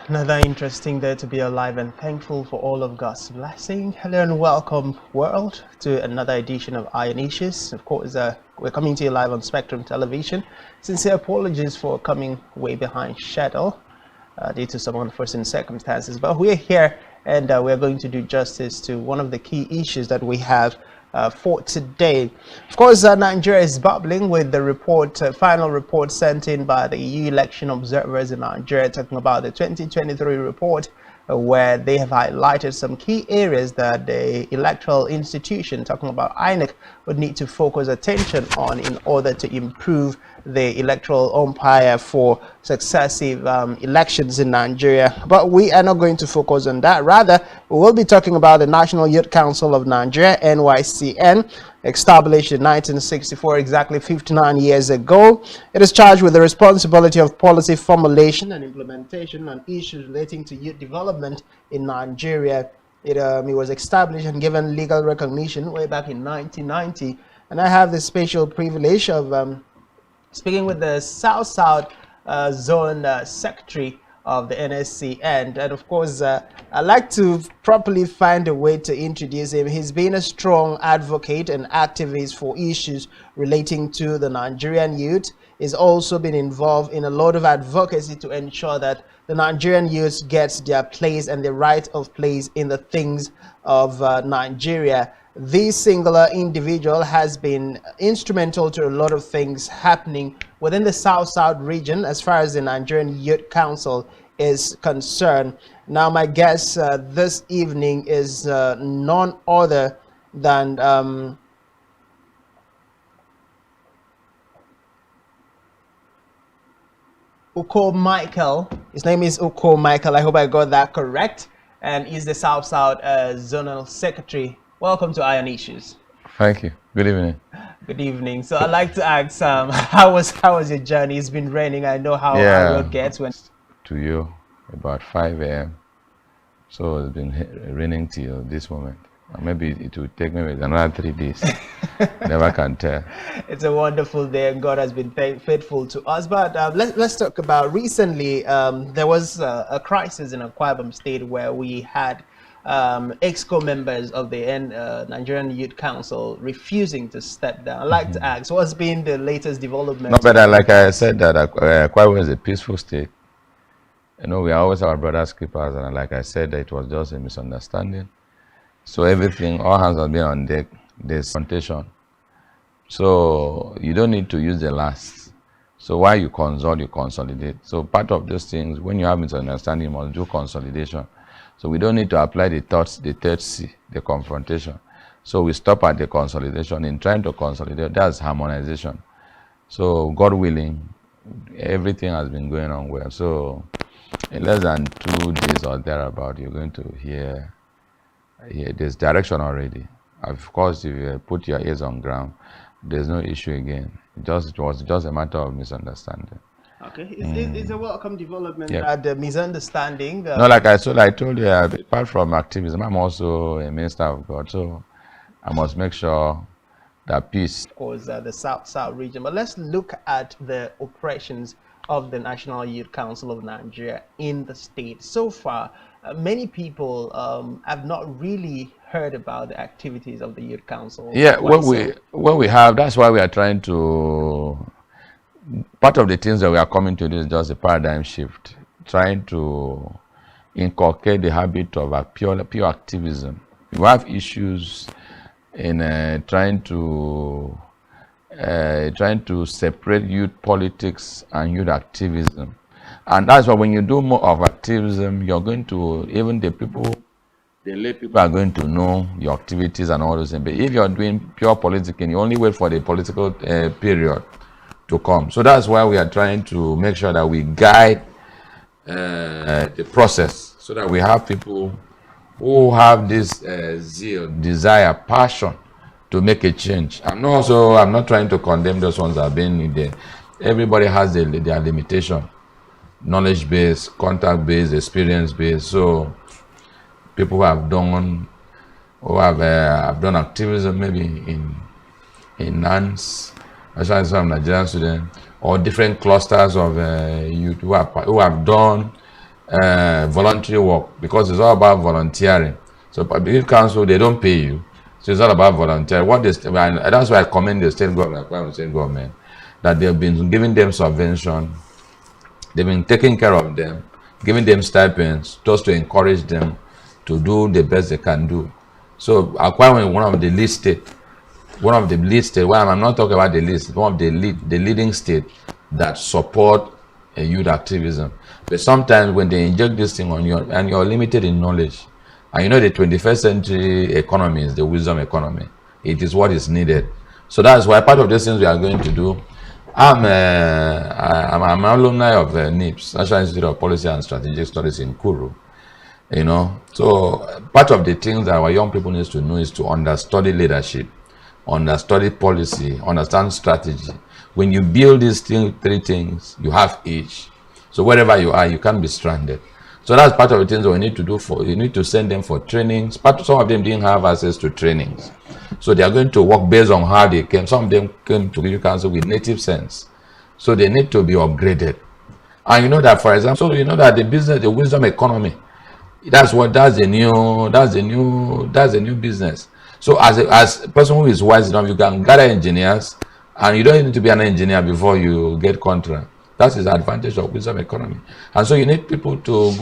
Another interesting day to be alive and thankful for all of God's blessing. Hello and welcome, world, to another edition of Iron Issues. Of course, we're coming to you live on Spectrum Television. Sincere apologies for coming way behind schedule due to some unforeseen circumstances. But we're here and we're going to do justice to one of the key issues that we have for today. Of course, Nigeria is bubbling with the report, final report sent in by the EU election observers in Nigeria, talking about the 2023 report, where they have highlighted some key areas that the electoral institution, talking about INEC, would need to focus attention on in order to improve the electoral umpire for successive elections in Nigeria. But we are not going to focus on that. Rather, we will be talking about the National Youth Council of Nigeria, NYCN, established in 1964, exactly 59 years ago. It is charged with the responsibility of policy formulation and implementation on issues relating to youth development in Nigeria. It was established and given legal recognition way back in 1990. And I have the special privilege of speaking with the South Zone Secretary of the NSC, and of course I'd like to properly find a way to introduce him. He's been a strong advocate and activist for issues relating to the Nigerian youth. He's also been involved in a lot of advocacy to ensure that the Nigerian youth gets their place and the right of place in the things of Nigeria. This singular individual has been instrumental to a lot of things happening within the South region as far as the Nigerian Youth Council is concerned. Now, my guest this evening is none other than Uko Michael. His name is Uko Michael. I hope I got that correct. And he's the South Zonal Secretary. Welcome to Iron Issues. Thank you. Good evening. Good evening. So I'd like to ask, how was your journey? It's been raining. I know how our road gets when. To you, about 5 a.m. So it's been raining till this moment. Maybe it will take maybe another 3 days. Never can tell. It's a wonderful day, and God has been faithful to us. But let's talk about recently. There was a crisis in Akwa Ibom State where we had EXCO members of the Nigerian Youth Council refusing to step down. I'd like to ask, what's been the latest development? No, but like I said, that Akwa Ibom is a peaceful state. You know, we are always our brothers keepers, and like I said, it was just a misunderstanding. So everything, all hands have been on deck. There's confrontation. So you don't need to use the last. So while you consult, you consolidate. So part of those things, when you have misunderstanding, you must do consolidation. So we don't need to apply the third C, the confrontation. So we stop at the consolidation. In trying to consolidate, that's harmonization. So God willing, everything has been going on well. So in less than 2 days or thereabout, you're going to hear there's direction already. Of course, if you put your ears on ground, there's no issue again. It was just a matter of misunderstanding. Okay, it's a welcome development. The misunderstanding. No, like I told you, apart from activism, I'm also a minister of God, so I must make sure that peace. Of course, the South region. But let's look at the operations of the National Youth Council of Nigeria in the state. So far, many people have not really heard about the activities of the Youth Council. Yeah, what we have, that's why we are trying to. Part of the things that we are coming to do is just a paradigm shift, trying to inculcate the habit of pure activism. We have issues in trying to separate youth politics and youth activism, and that's why when you do more of activism, you're going to, even the people the lay people are going to know your activities and all those things. But if you're doing pure politicking, you only wait for the political period to come. So that's why we are trying to make sure that we guide the process, so that we have people who have this zeal, desire, passion to make a change. I'm not trying to condemn those ones that have been in there. Everybody has their limitation, knowledge based, contact based, experience based. So people who have done activism maybe in NANS, as well as some Nigerian students, or different clusters of youth who have done voluntary work, because it's all about volunteering. So public council, they don't pay you, so it's all about volunteering. And that's why I commend the state government, that they've been giving them subvention, they've been taking care of them, giving them stipends, just to encourage them to do the best they can do. So Akwa is one of the lead states. Well, I'm not talking about the list. One of the leading state that support youth activism. But sometimes when they inject this thing on you, and you're limited in knowledge, and you know the 21st century economy is the wisdom economy. It is what is needed. So that's why part of these things we are going to do. I'm an alumni of NIPS, National Institute of Policy and Strategic Studies in Kuru. So part of the things that our young people need to know is to understudy leadership, understudy policy, understand strategy. When you build these three things, you have each. So wherever you are, you can't be stranded. So that's part of the things that we need to do. You need to send them for trainings. Some of them didn't have access to trainings, so they are going to work based on how they came. Some of them came to Youth Council with native sense, so they need to be upgraded. And you know that, for example, so you know that the wisdom economy, that's the new business. So as a person who is wise enough, you can gather engineers, and you don't need to be an engineer before you get contract. That is the advantage of wisdom economy. And so you need people to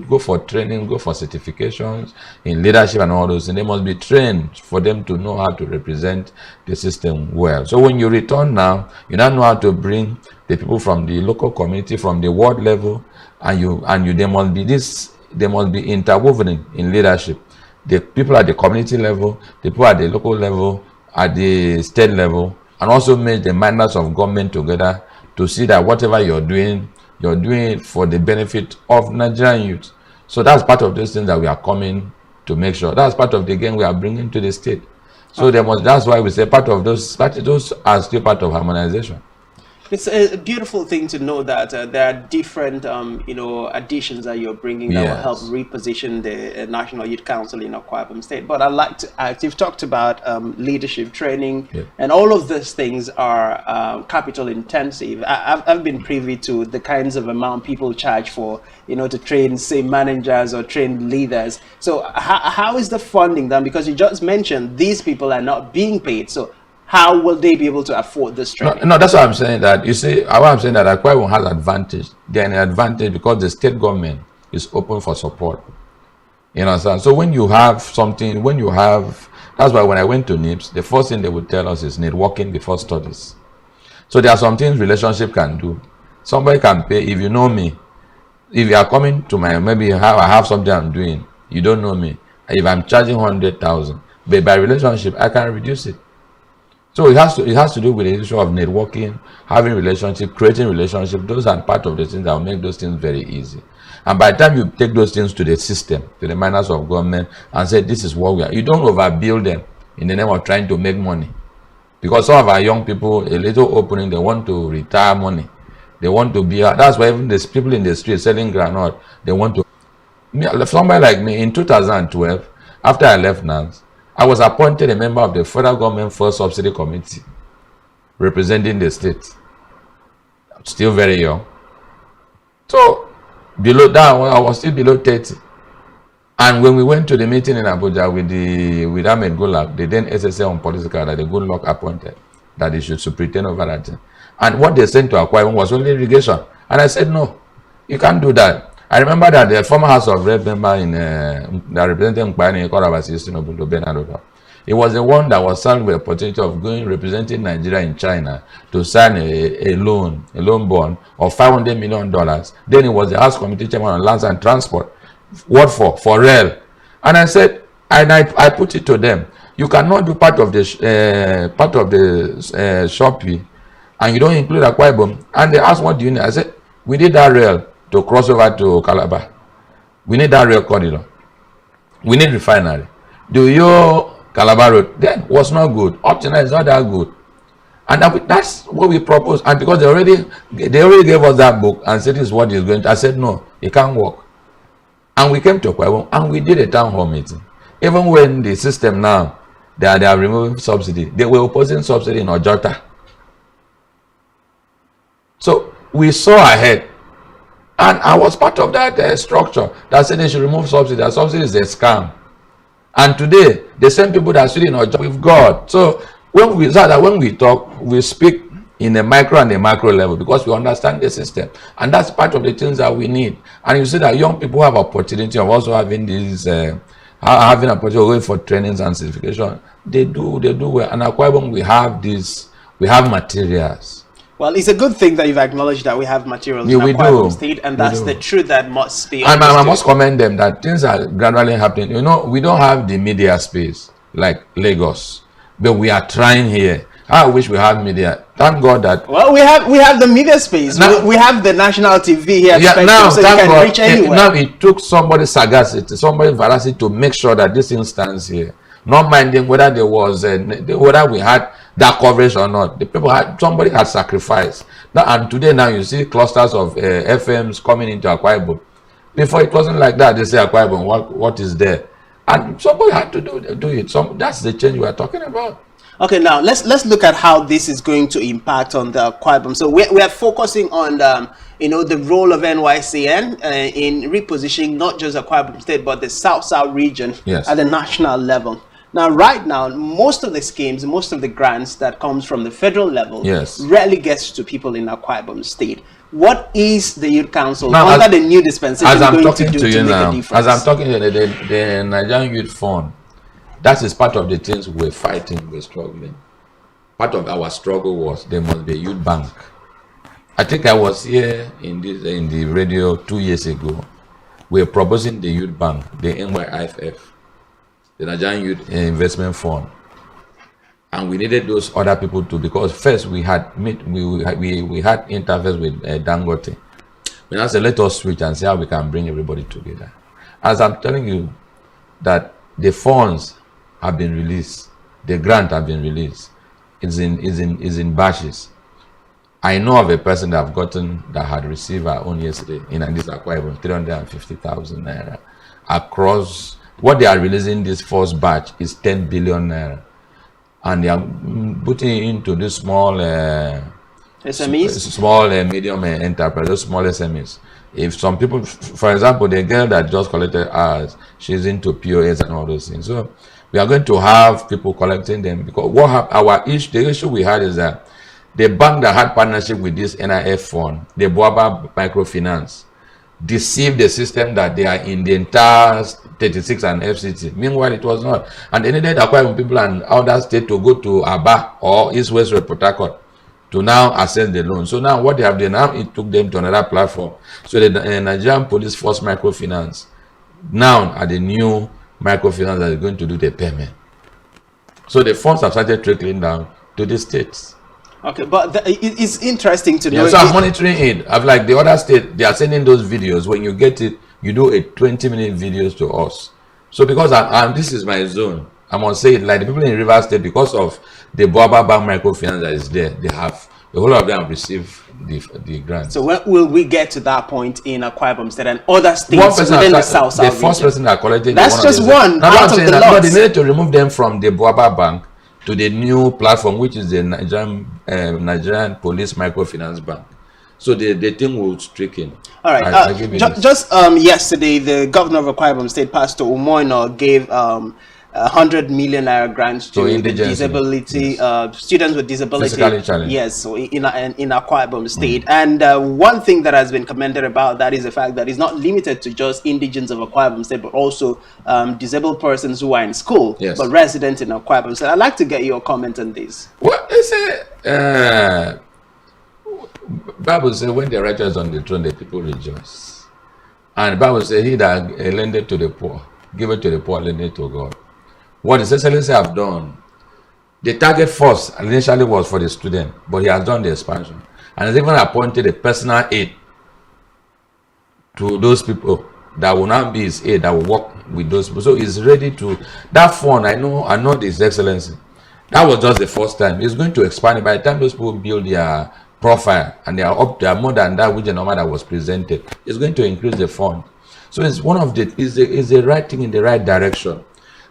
go for training, go for certifications in leadership and all those, and they must be trained for them to know how to represent the system well. So when you return now, you now know how to bring the people from the local community, from the world level, and they must be interwoven in leadership. The people at the community level, the people at the local level, at the state level, and also make the minds of government together to see that whatever you're doing it for the benefit of Nigerian youth. So that's part of those things that we are coming to make sure. That's part of the game we are bringing to the state. So that's why we say those are still part of harmonization. It's a beautiful thing to know that there are different, additions that you're bringing that will help reposition the National Youth Council in Akwa Ibom State. But I'd like to ask, you've talked about leadership training, and all of these things are capital intensive. I've been privy to the kinds of amount people charge for, to train, say, managers or train leaders. So how is the funding done? Because you just mentioned these people are not being paid. So how will they be able to afford this training? No, that's what I'm saying. That you see, what I'm saying that Akwa Ibom has advantage. They're an advantage because the state government is open for support. You understand? So when you have something, that's why when I went to NIPS, the first thing they would tell us is networking before studies. So there are some things relationship can do. Somebody can pay. If you know me, if you are coming to maybe I have something I'm doing, you don't know me. If I'm charging 100,000, but by relationship, I can reduce it. So it has to do with the issue of networking, having relationship, creating relationship. Those are part of the things that will make those things very easy. And by the time you take those things to the system, to the minds of government, and say this is what we are, you don't overbuild them in the name of trying to make money. Because some of our young people, a little opening, they want to retire money. They want to be. That's why even these people in the street selling granite, they want to. Somebody like me in 2012, after I left NANS, I was appointed a member of the federal government first subsidy committee representing the state. I'm still very young. So below that, I was still below 30. And when we went to the meeting in Abuja with Ahmed Golak, the then SSA on political, that the Goodluck appointed, that he should superintend over that thing. And what they sent to Akwa Ibom was only irrigation. And I said, no, you can't do that. I remember that the former House of Rep member that represented Mkpani Korabasi, he was the one that was served with the opportunity of representing Nigeria in China to sign a loan bond of $500 million. Then he was the House Committee Chairman on Lands and Transport. What for? For rail. And I said, and I put it to them, you cannot do part of the Shopee, and you don't include Akwa Ibom. And they asked, what do you need? I said, we need that rail to cross over to Calabar. We need that rail corridor. We need refinery. Do your Calabar road then was not good. Up to now, it's not that good. And that's what we proposed. And because they already gave us that book and said this is what is going to. I said no, it can't work. And we came to Akwa Ibom and we did a town hall meeting. Even when the system now they are removing subsidy, they were opposing subsidy in Ojota. So we saw ahead, and I was part of that structure that said they should remove subsidy. That subsidy is a scam. And today, the same people that are sitting in Ojota with God. So when we talk, we speak in a micro and a macro level because we understand the system, and that's part of the things that we need. And you see that young people have opportunity of also having these. Having a project going for trainings and certification, they do well. And at Akwa Ibom, we have materials. Well, it's a good thing that you've acknowledged that we have materials in Akwa Ibom State, and that's the truth that must be understood. And I must commend them that things are gradually happening. You know, we don't have the media space like Lagos, but we are trying here. I wish we have media. Thank God that. Well, we have the media space. Now, we have the national TV here. Yeah, now so you can God, reach anywhere. Now it took somebody's sagacity, somebody's veracity to make sure that this thing stands here. Not minding whether there was whether we had that coverage or not. The people somebody had sacrificed. Now, and today now you see clusters of FMs coming into Akwa Ibom. Before it wasn't like that. They say Akwa Ibom, what is there? And somebody had to do it. That's the change we are talking about. Okay, now let's look at how this is going to impact on the Akwa Ibom. So we are focusing on the role of NYCN in repositioning not just Akwa Ibom State but the South region at the national level. Now, right now, most of the schemes, most of the grants that comes from the federal level rarely gets to people in Akwa Ibom State. What is the Youth Council under the new dispensation going to do to make a difference? As I'm talking to you, the Nigerian Youth Fund, that is part of the things we're fighting, we're struggling. Part of our struggle was there must be a youth bank. I think I was here in the radio 2 years ago. We're proposing the youth bank, the NYIFF, the Nigerian Youth Investment Fund. And we needed those other people too, because first we had interface with Dangote. We now said, let us switch and see how we can bring everybody together. As I'm telling you, that the funds have been released, the grant have been released. Is in batches. I know of a person that had received her own yesterday in this Akwa Ibom 350,000 naira. Across what they are releasing this first batch is 10 billion naira, and they are putting it into this small SMEs, small medium enterprise, those small SMEs. If some people, for example, the girl that just collected ours, she's into POS and all those things. So we are going to have people collecting them, because the issue we had is that the bank that had partnership with this NIF fund, the Boaba Microfinance, deceived the system that they are in the entire 36 and FCT. Meanwhile, it was not. And they needed Akwa Ibom people and other states to go to Aba or East West Port Harcourt to now access the loan. So now what they have done now, it took them to another platform. So the Nigerian Police Force Microfinance now are the new microfinance that is going to do the payment. So the funds have started trickling down to the states. Okay, but it's interesting to know. So I'm monitoring it. I've like the other state, they are sending those videos. When you get it, you do a 20-minute videos to us. So because this is my zone, I must say it, like the people in River State, because of the Boaba Bank microfinance that is there, the whole of them have received the grant. So when will we get to that point in Akwa Ibom State and other states within the South region? The first person that collected that's just one out of the lot. No, they needed to remove them from the Boaba Bank to the new platform, which is the Nigerian Police Microfinance Bank. So the thing will streak in. All right. Just yesterday, the governor of Akwa Ibom State, Pastor Umoino, gave 100 million naira grants to disability students with disability. Yes, so in Akwa Ibom State. And one thing that has been commended about that is the fact that it's not limited to just indigents of Akwa Ibom State, but also disabled persons who are in school, but resident in Akwa Ibom State. I'd like to get your comment on this. Well, they say, Bible says, when the righteous on the throne, the people rejoice. And the Bible says, he that lendeth to the poor give it to the poor, lend it to God. What His Excellency have done, the target first initially was for the student, but he has done the expansion. And has even appointed a personal aide to those people that will now be his aide, that will work with those people. So he's ready to, that fund, I know His Excellency. That was just the first time. He's going to expand it. By the time those people build their profile and they are more than that which the number that was presented, it's going to increase the fund. So it's one of the, is the right thing in the right direction.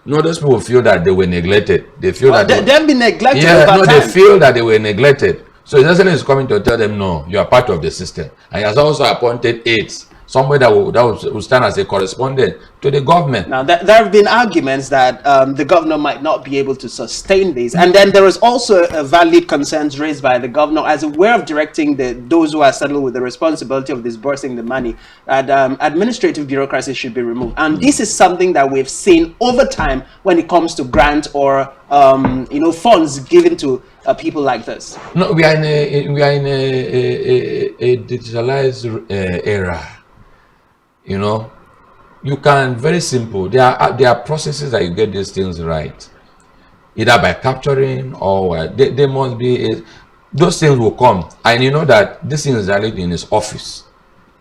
No, those people feel that they were neglected. They feel that they've been neglected. Yeah, over no, time. they feel that they were neglected. So His Excellency is coming to tell them, no, you are part of the system. And he has also appointed aides, somebody that will stand as a correspondent to the government. Now, there have been arguments that the governor might not be able to sustain this. And then there is also a valid concerns raised by the governor as a way of directing those who are saddled with the responsibility of disbursing the money, that administrative bureaucracy should be removed. And this is something that we've seen over time when it comes to grant or funds given to people like this. No, we are in a digitalized era. You can, very simple, there are processes that you get these things right, either by capturing or they must be those things will come, and you know that this thing is directly in his office.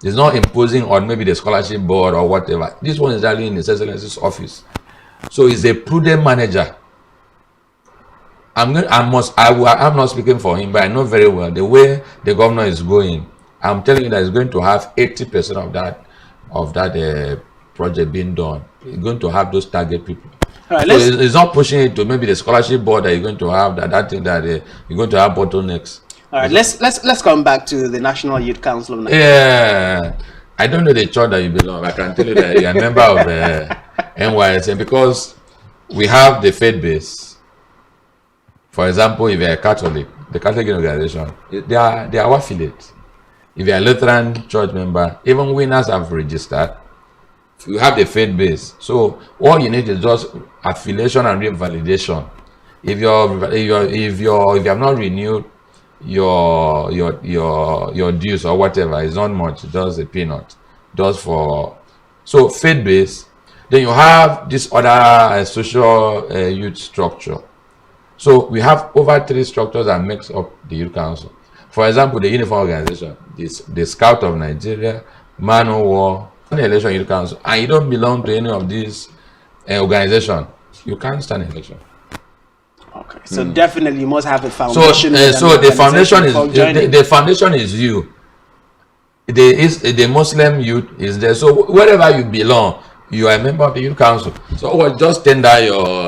It's not imposing on maybe the scholarship board or whatever. This one is directly in His Excellency's office. So he's a prudent manager. I'm not speaking for him, but I know very well the way the governor is going. I'm telling you that he's going to have 80% of that project being done. He's going to have those target people. All right, so it's not pushing it to maybe the scholarship board that you're going to have that thing that you're going to have bottlenecks. All right, let's come back to the National Youth Council of Nigeria. Yeah, I don't know the church that you belong. I can tell you that you're a member of NYSM, because we have the faith base. For example, if you're a Catholic, the Catholic organization, they are our affiliate. If you're a Lutheran church member, even winners have registered. You have the faith base. So all you need is just affiliation and revalidation. If you have not renewed your dues or whatever, it's not much, it's just a peanut. Just for so faith base. Then you have this other social youth structure. So we have over 3 structures that makes up the youth council. For example, the uniform organization, the Scout of Nigeria, Man o' War, the election youth council, and you don't belong to any of these organizations, you can't stand election. Okay, so definitely you must have a foundation. So the foundation is you. The Muslim youth is there. So wherever you belong, you are a member of the youth council. So just tender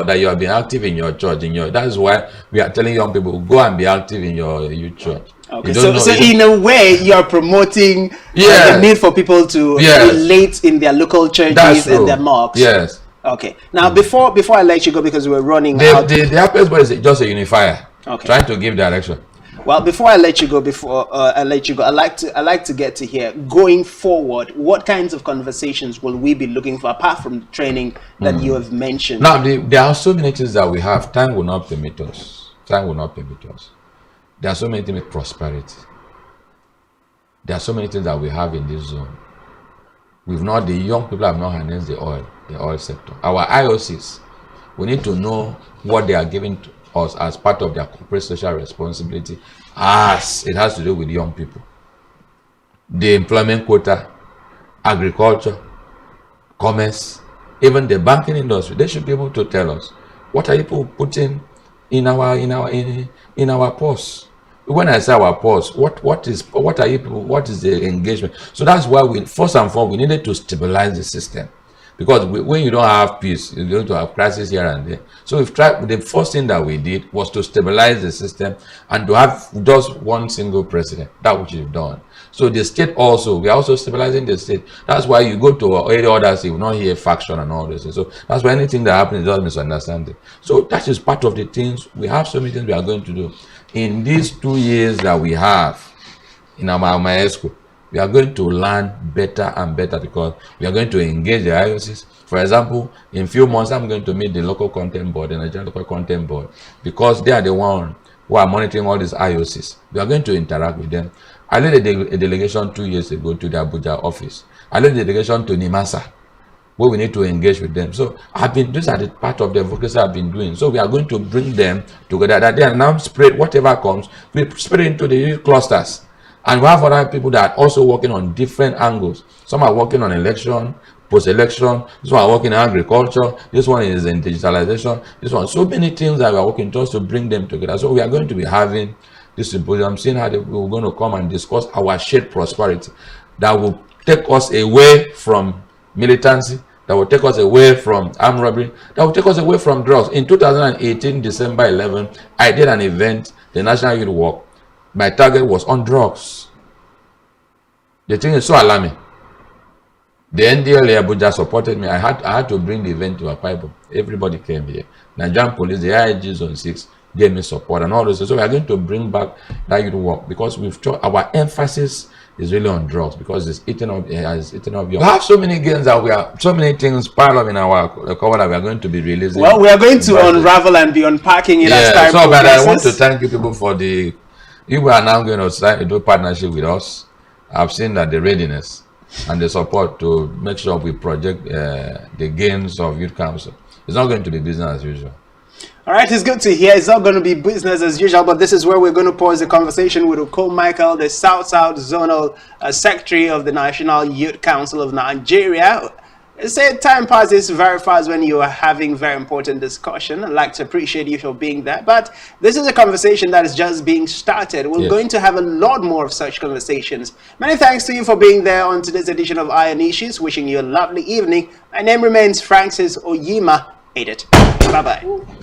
that you have been active in your church. That's why we are telling young people, go and be active in your youth church. Okay, so in a way you are promoting the need for people to relate in their local churches and their mosques. Yes. Okay. Now before I let you go, because we're running out. The Apex Board is just a unifier. Okay. Trying to give direction. Well, before I let you go, I like to get to hear, going forward, what kinds of conversations will we be looking for apart from the training that you have mentioned? Now, there are so many things that we have. Time will not permit us. Time will not permit us. There are so many things with prosperity. There are so many things that we have in this zone. The young people have not harnessed the oil sector. Our IOCs, we need to know what they are giving to us as part of their corporate social responsibility, as it has to do with young people. The employment quota, agriculture, commerce, even the banking industry, they should be able to tell us what are people putting in our purse. When I say our purse, what is the engagement? So that's why first and foremost, we needed to stabilize the system. Because when you don't have peace, you're going to have crisis here and there. So the first thing that we did was to stabilize the system and to have just one single president, that which we've done. So the state also, we are also stabilizing the state. That's why you go to any others, you will not hear faction and all this. So that's why anything that happens is just misunderstanding. So that is part of the things. We have so many things we are going to do. In these 2 years that we have in our Maesco, we are going to learn better and better, because we are going to engage the IOCs. For example, in a few months, I'm going to meet the local content board, the Nigerian local content board, because they are the one who are monitoring all these IOCs. We are going to interact with them. I led a delegation 2 years ago to the Abuja office. I led a delegation to Nimasa. where we need to engage with them. So these are the part of the advocacy I've been doing. So we are going to bring them together, that they are now spread, whatever comes, we spread into the youth clusters. And we have other people that are also working on different angles. Some are working on election, post-election. This one are working in agriculture. This one is in digitalization. This one, so many things that we are working just to bring them together. So we are going to be having this symposium, seeing how we're going to come and discuss our shared prosperity that will take us away from militancy, that will take us away from armed robbery, that will take us away from drugs. In 2018, December 11, I did an event, the National Youth Walk. My target was on drugs. The thing is so alarming. The NDLA Abuja supported me. I had to bring the event to a Bible. Everybody came here. Nigerian police, the IIG Zone 6 gave me support and all this. So we are going to bring back that youth work, because our emphasis is really on drugs, because it's eating up. We have so many games that so many things piled up in our cover that we are going to be releasing. Well, we are going to unravel and be unpacking it as time progresses. But I want to thank you people for you are now going to do partnership with us. I've seen that the readiness and the support to make sure we project the gains of Youth Council. It's not going to be business as usual. All right, it's good to hear. It's not going to be business as usual, but this is where we're going to pause the conversation with Oko Michael, the South-South Zonal Secretary of the National Youth Council of Nigeria. Say time passes very fast when you are having very important discussion. I'd like to appreciate you for being there, but this is a conversation that is just being started. We're going to have a lot more of such conversations. Many thanks to you for being there on today's edition of Iron Issues. Wishing you a lovely evening. My name remains Francis Oyima. Ate it. Bye-bye.